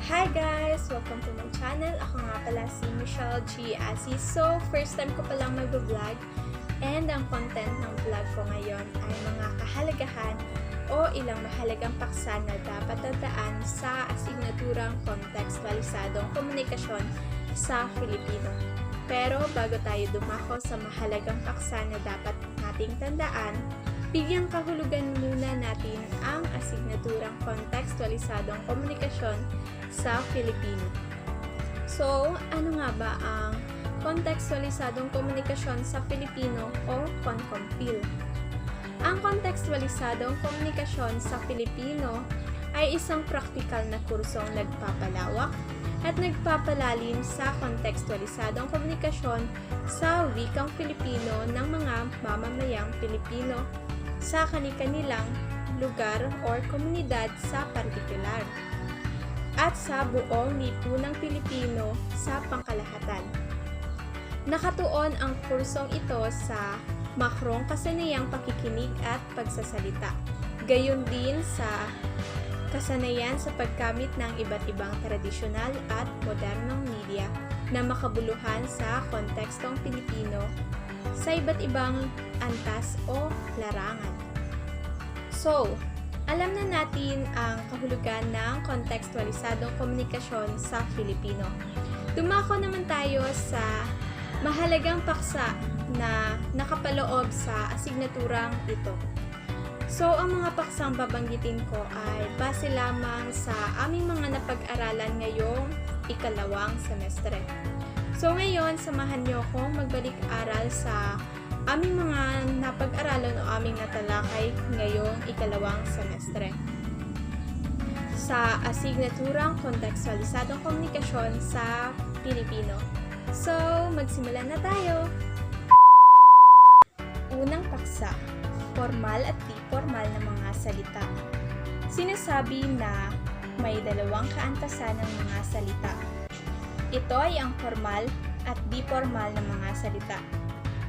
Hi guys! Welcome to my channel. Ako nga pala si Michelle G. Asi. So, first time ko palang mag-vlog and ang content ng vlog ko ngayon ay mga kahalagahan o ilang mahalagang paksa na dapat tandaan sa asignaturang kontekstwalisadong komunikasyon sa Filipino. Pero bago tayo dumako sa mahalagang paksa na dapat nating tandaan, bigyang kahulugan muna natin ang asignaturang kontekstwalisadong komunikasyon sa Filipino. So, ano nga ba ang kontekstwalisadong komunikasyon sa Filipino o CONCOMFIL? Ang kontekstwalisadong komunikasyon sa Filipino ay isang praktikal na kursong nagpapalawak at nagpapalalim sa kontekstwalisadong komunikasyon sa wikang Filipino ng mga mamamayang Pilipino sa kani-kanilang lugar or komunidad sa partikular at sa buong lipunang Pilipino sa pangkalahatan. Nakatuon ang kursong ito sa makrong kasanayang pakikinig at pagsasalita. Gayon din sa kasanayan sa paggamit ng iba't ibang tradisyonal at modernong media na makabuluhan sa kontekstong Pilipino sa iba't ibang antas o larangan. So, alam na natin ang kahulugan ng kontekstwalisadong komunikasyon sa Filipino. Dumako naman tayo sa mahalagang paksa na nakapaloob sa asignaturang ito. So, ang mga paksang babanggitin ko ay base lamang sa aming mga napag-aralan ngayong ikalawang semestre. So, ngayon, samahan niyo akong magbalik-aral sa aming mga napag-aralan o aming natalakay ngayong ikalawang semestre sa asignaturang kontekstwalisadong komunikasyon sa Pilipino. So, magsimula na tayo! Unang paksa, formal at di-formal na mga salita. Sinasabi na may dalawang kaantasan ng mga salita. Ito ay ang formal at di-formal na mga salita.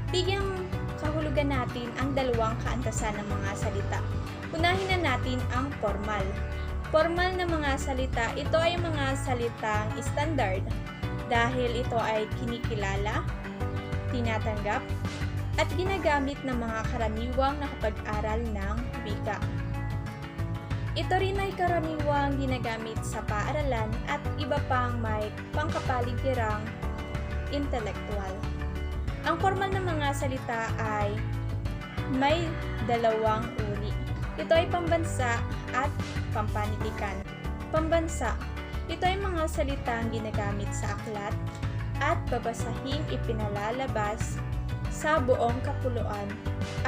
Bigyang kahulugan natin ang dalawang kaantasan ng mga salita. Unahin na natin ang formal. Formal na mga salita, ito ay mga salitang standard dahil ito ay kinikilala, tinatanggap, at ginagamit ng mga karaniwang nakapag-aral ng wika. Ito rin ay karaniwang ginagamit sa paaralan at iba pang may pangkapaligiran intelektual. Ang formal na mga salita ay may dalawang uri. Ito ay pambansa at pampanitikan. Pambansa, ito ay mga salitang ginagamit sa aklat at babasahing ipinalalabas sa buong kapuluan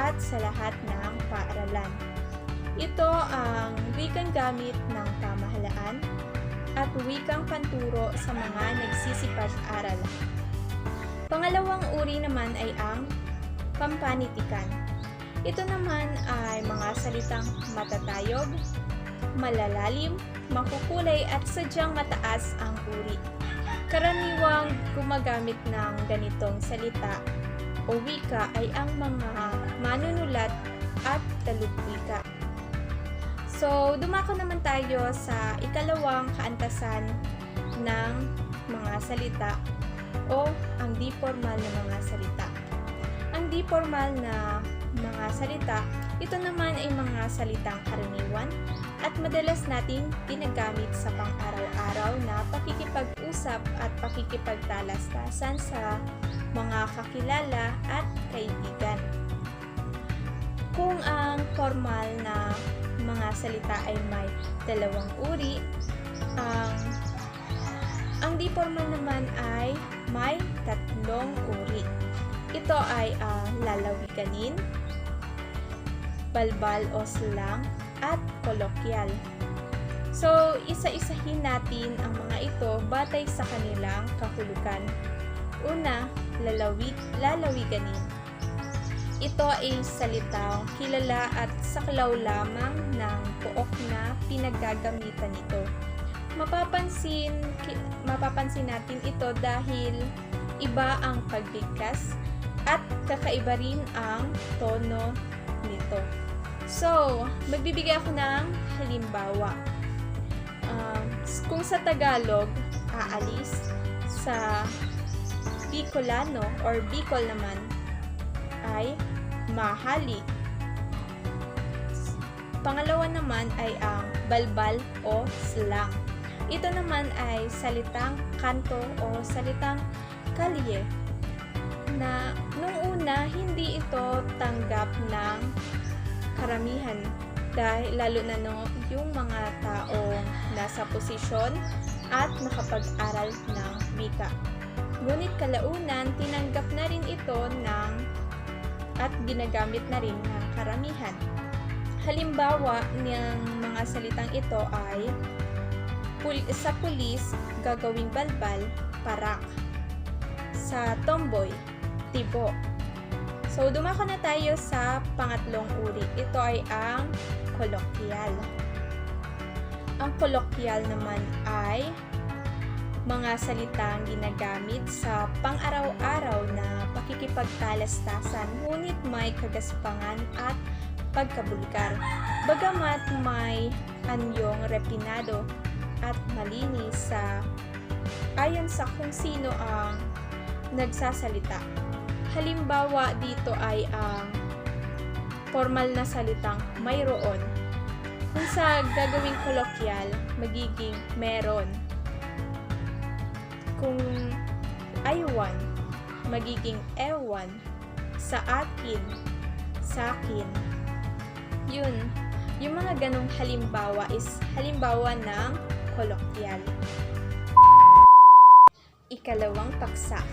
at sa lahat ng paaralan. Ito ang wikang gamit ng pamahalaan at wikang panturo sa mga nagsisipag-aral. Pangalawang uri naman ay ang pampanitikan. Ito naman ay mga salitang matatayog, malalalim, makukulay at sadyang mataas ang uri. Karaniwang gumagamit ng ganitong salita o wika ay ang mga manunulat at taludwika. So, dumako naman tayo sa ikalawang kaantasan ng mga salita o ang di-formal na mga salita. Ang di-formal na mga salita, ito naman ay mga salitang karaniwan at madalas nating ginagamit sa pang-araw-araw na pakikipag-usap at pakikipagtalastasan sa mga kakilala at kaibigan. Kung ang formal na mga salita ay may dalawang uri, ang di-formal naman ay may tatlong uri. Ito ay ang lalawiganin, balbal o slang, at kolokyal. So, isa-isahin natin ang mga ito batay sa kanilang kahulugan. Una, lalawiganin. Ito ay salitang kilala at saklaw lamang ng pook na pinaggagamitan nito. Mapapansin natin ito dahil iba ang pagbigkas at kakaiba rin ang tono nito. So, magbibigay ako ng halimbawa. Kung sa Tagalog, aalis, sa Bicolano or Bicol naman ay mahali. Pangalawa naman ay ang balbal o slang. Ito naman ay salitang kanto o salitang kalye na nung una hindi ito tanggap ng karamihan dahil lalo na yung mga taong nasa posisyon at nakapag-aral ng wika. Ngunit kalaunan, tinanggap na rin ito at ginagamit na rin ng karamihan. Halimbawa ng mga salitang ito ay sa pulis, gagawing balbal, parak. Sa tomboy, tibo. So, dumako na tayo sa pangatlong uri. Ito ay ang kolokyal. Ang kolokyal naman ay mga salitang ginagamit sa pang-araw-araw na pakikipagtalastasan, ngunit may kagaspangan at pagkabulgar. Bagamat may anyong repinado at malinis ayon sa kung sino ang nagsasalita. Halimbawa dito ay ang formal na salitang mayroon. Kung sa gagawing kolokyal, magiging meron. Kung aywan, magiging ewan. Sa akin, sakin. Yun, yung mga ganong halimbawa is halimbawa ng kolokyal. Ikalawang paksa,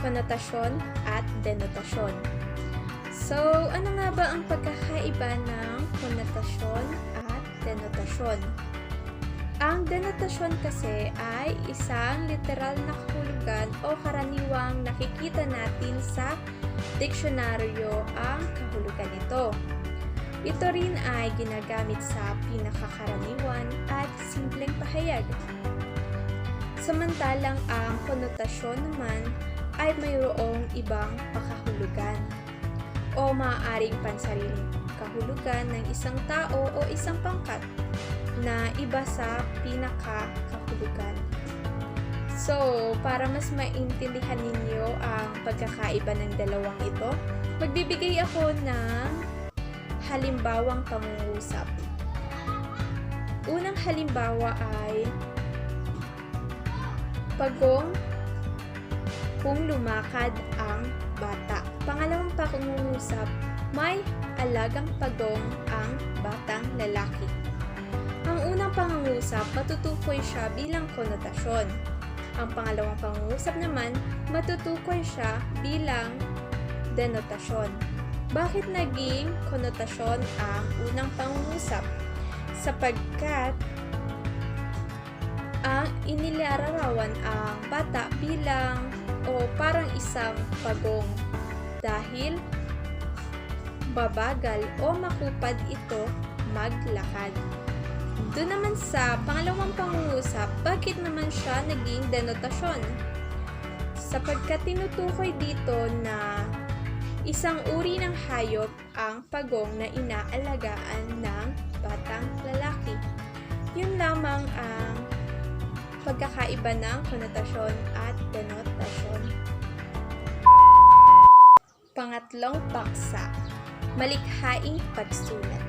konotasyon at denotasyon. So, ano nga ba ang pagkakaiba ng konotasyon at denotasyon? Ang denotasyon kasi ay isang literal na kahulugan o karaniwang nakikita natin sa diksyonaryo ang kahulugan nito. Ito rin ay ginagamit sa pinakakaraniwan at simpleng pahayag. Samantalang ang konotasyon naman ay mayroong ibang pakahulugan o maaaring pansariling kahulugan ng isang tao o isang pangkat na iba sa pinakakahulugan. So, para mas maintindihan ninyo ang pagkakaiba ng dalawang ito, magbibigay ako ng halimbawang pangungusap. Unang halimbawa ay pagong kung lumakad ang bata. Pangalawang pangungusap, may alagang pagong ang batang lalaki. Ang unang pangungusap, matutukoy siya bilang konotasyon. Ang pangalawang pangungusap naman, matutukoy siya bilang denotasyon. Bakit naging konotasyon ang unang pangungusap? Sapagkat ang inilalarawan ang bata bilang o parang isang pagong dahil babagal o makupad ito maglakad. Doon naman sa pangalawang pangungusap, bakit naman siya naging denotasyon? Sapagkat tinutukoy dito na isang uri ng hayop ang pagong na inaalagaan ng batang lalaki. Yun lamang ang pagkakaiba ng konotasyon at denotasyon. Pangatlong paksa, malikhaing pagsulat.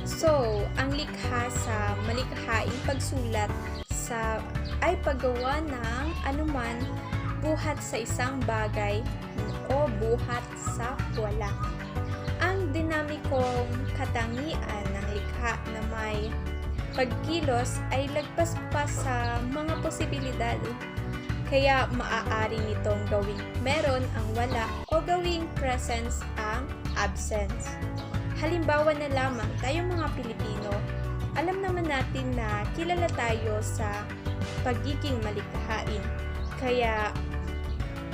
So, ang likha sa malikhaing pagsulat ay paggawa ng anuman buhat sa isang bagay o buhat sa wala. Ang dinamikong katangian ng likha na may pagkilos ay lagpas pa sa mga posibilidad. Kaya maaari nitong gawing meron ang wala o gawing presence ang absence. Halimbawa na lamang, tayong mga Pilipino, alam naman natin na kilala tayo sa pagiging malikhain. Kaya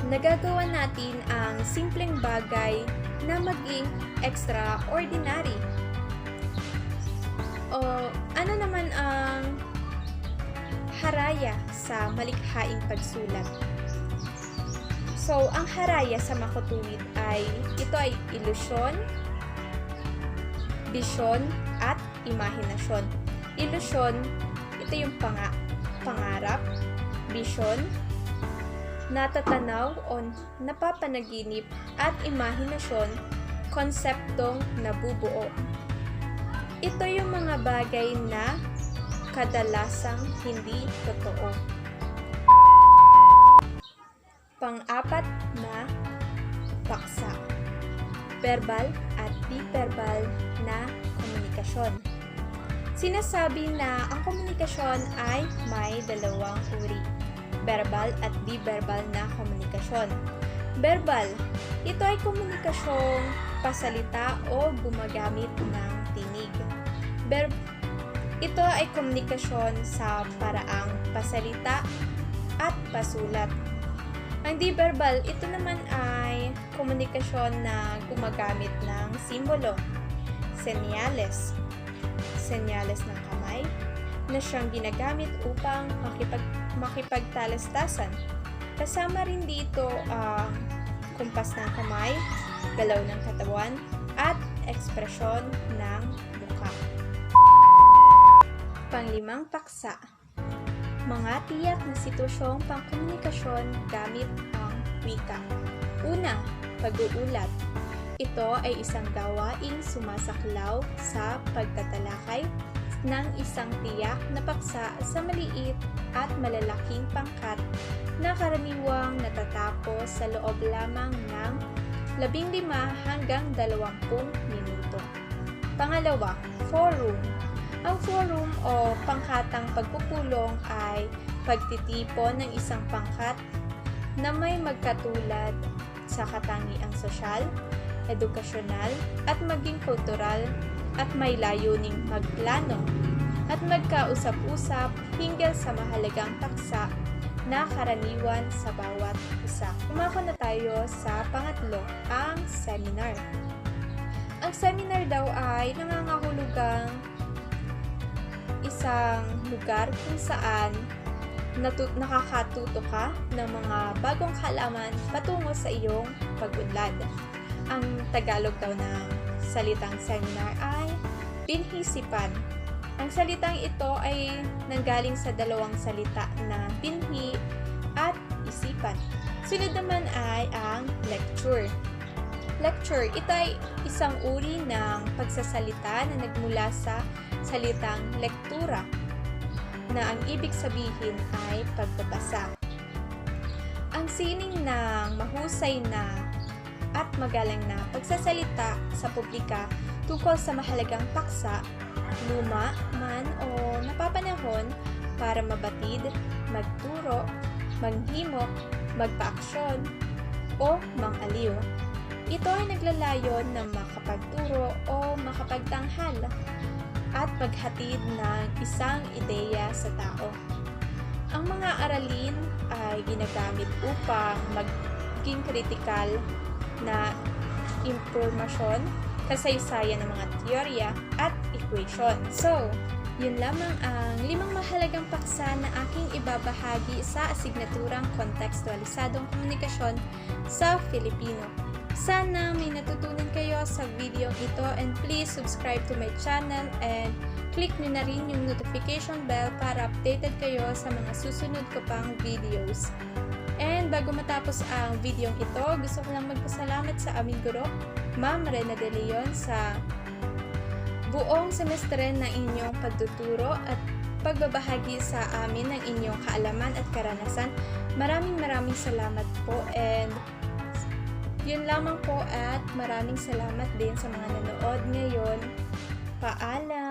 nagagawa natin ang simpleng bagay na maging extraordinary. O ano naman ang haraya sa malikhaing pagsulat? So, ang haraya sa makutuwid ito ay ilusyon, bisyon, at imahinasyon. Ilusyon, Ito yung pangarap, vision, natatanaw o napapanaginip at imahinasyon, konseptong nabubuo. Ito yung mga bagay na kadalasang hindi totoo. Pang-apat na paksa, verbal at di-verbal na komunikasyon. Sinasabi na ang komunikasyon ay may dalawang uri, verbal at di-verbal na komunikasyon. Verbal, ito ay komunikasyong pasalita o gumagamit ng tinig. Ito ay komunikasyon sa paraang pasalita at pasulat. Ang di-verbal, ito naman ay komunikasyon na gumagamit ng simbolo, senyales ng kamay, na siyang ginagamit upang makipagtalastasan. Kasama rin dito ang kumpas ng kamay, galaw ng katawan, at ekspresyon ng mukha. Panglimang paksa, mga tiyak na sitwasyong pangkomunikasyon gamit ang wika. Una, pag-uulat. Ito ay isang gawaing sumasaklaw sa pagtatalakay ng isang tiyak na paksa sa maliit at malalaking pangkat na karaniwang natatapos sa loob lamang ng 15 hanggang 20 minuto. Pangalawa, forum. Ang forum o pangkatang pagpupulong ay pagtitipon ng isang pangkat na may magkatulad sa katangiang sosyal, edukasyonal at maging kultural at may layuning magplano at magkausap-usap hinggil sa mahalagang paksa na karaniwan sa bawat isa. Umako na tayo sa pangatlo, ang seminar. Ang seminar daw ay nangangahulugang isang lugar kung saan nakakatuto ka ng mga bagong kaalaman patungo sa iyong pag-unlad. Ang Tagalog daw ng salitang seminar ay binhisipan. Ang salitang ito ay nanggaling sa dalawang salita na binhi at isipan. Sunod naman ay ang lecture. Lecture, ito ay isang uri ng pagsasalita na nagmula sa salitang lektura, na ang ibig sabihin ay pagbabasa. Ang sining ng mahusay na at magalang na pagsasalita sa publika tungkol sa mahalagang paksa, luma man o napapanahon, para mabatid, magturo, manghimok, magpaaksyon, o mangaliw. Ito ay naglalayon na makapagturo o makapagtanghal at maghatid ng isang ideya sa tao. Ang mga aralin ay ginagamit upang maging kritikal na impormasyon, kasaysayan ng mga teorya at equation. So, yun lamang ang 5 mahalagang paksa na aking ibabahagi sa asignaturang kontekstualisadong komunikasyon sa Filipino. Sana may natutunan kayo sa video ito, and please subscribe to my channel and click nyo na rin yung notification bell para updated kayo sa mga susunod ko pang videos. And bago matapos ang video ito, gusto ko lang magpasalamat sa aming guro, Ma'am Rena De Leon, sa buong semestre ng inyong pagtuturo at pagbabahagi sa amin ng inyong kaalaman at karanasan. Maraming salamat po, and yun lamang po, at maraming salamat din sa mga nanood ngayon. Paalam!